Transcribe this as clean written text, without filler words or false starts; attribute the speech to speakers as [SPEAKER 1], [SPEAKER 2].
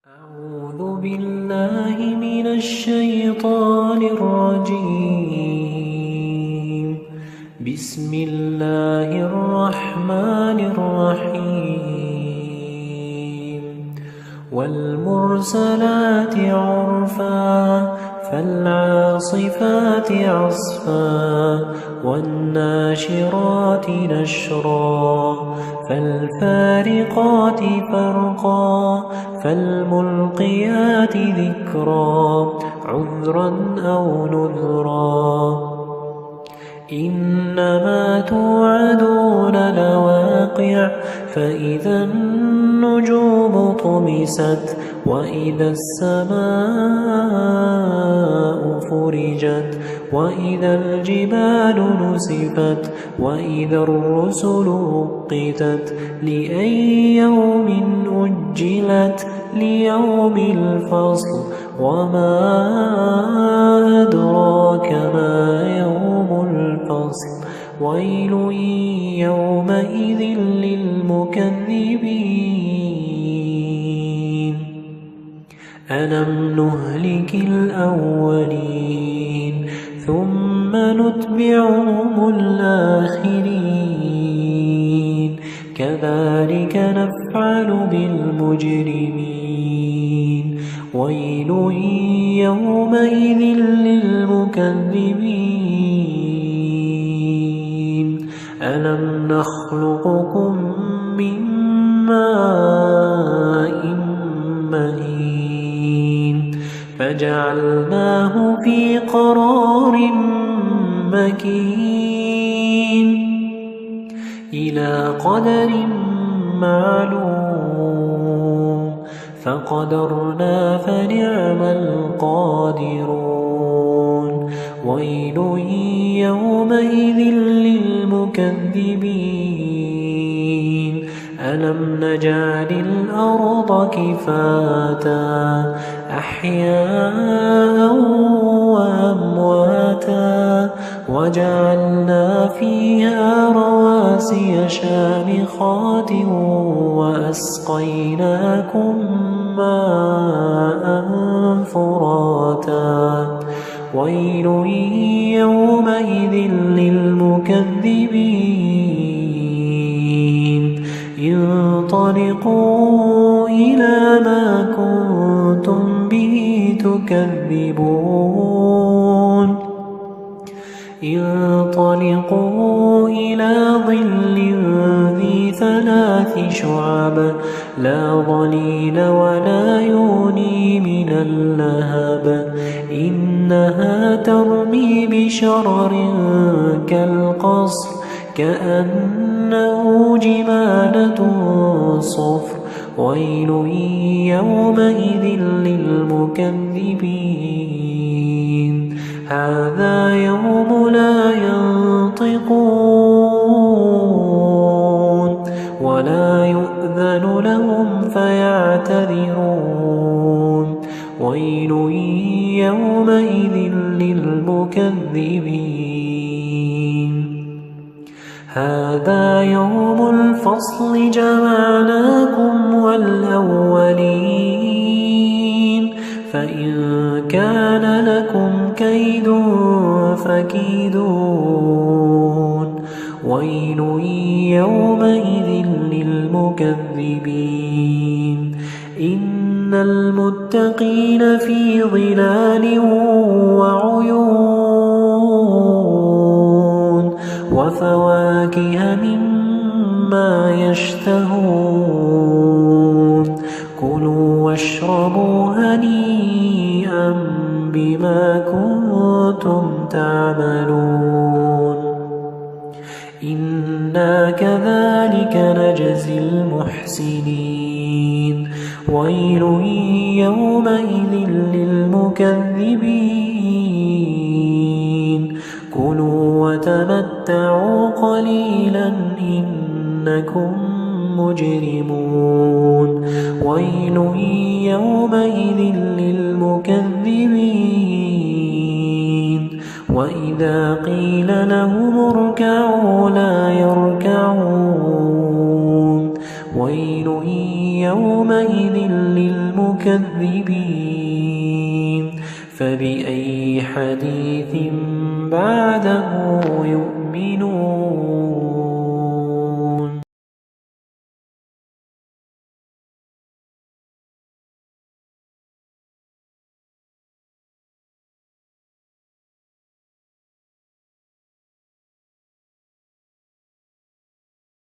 [SPEAKER 1] أعوذ بالله من الشيطان الرجيم. بسم الله الرحمن الرحيم. والمرسلات عرفا فالعاصفات عصفا والناشرات نشرا فالفارقات فرقا فالملقيات ذكرا عذرا أو نذرا إنما توعدون لواقع فإذا النجوم طمست وإذا السماء فرجت وإذا الجبال نسفت وإذا الرسل أقتت لأي يوم أجلت ليوم الفصل وما أدراك ما يوم الفصل ويل يومئذ للمكذبين ألم نهلك الأولين ثم نتبعهم الآخرين كذلك نفعل بالمجرمين ويل يومئذ للمكذبين ألم نخلقكم من ماء مهين فجعلناه في قرار مكين إلى قدر معلوم فقدرنا فنعم القادرون ويل يومئذ للمكذبين ألم نجعل الأرض كفاتا أحياء وأمواتا وجعلنا فيها رواسي شامخات وأسقيناكم ماء فراتا ويل يومئذ للمكذبين انطلقوا إلى ما كنتم به تكذبون انطلقوا إلى ظل ذي 3 شعب لا ظليل ولا يغني من اللهب إنها ترمي بشرر كالقصر كأنه جمالة صفر ويل يومئذ للمكذبين هذا يوم لا ينطقون ولا يؤذن لهم فيعتذرون ويل يومئذ للمكذبين هذا يوم الفصل جمعناكم والأولين فإن كان لكم كيد فكيدون ويل يومئذ للمكذبين إن المتقين في ظلال وعيون وفواكه مما يشتهون كلوا واشربوا هنيئا بما كنتم تعملون إنا كذلك نجزي المحسنين ويل يومئذ للمكذبين كلوا وتمتعوا قليلا إنكم مجرمون ويل يومئذ للمكذبين وإذا قيل لهم اركعوا لا يركعون ويل يومئذ للمكذبين المكذبين فبأي حديث بعده يؤمنون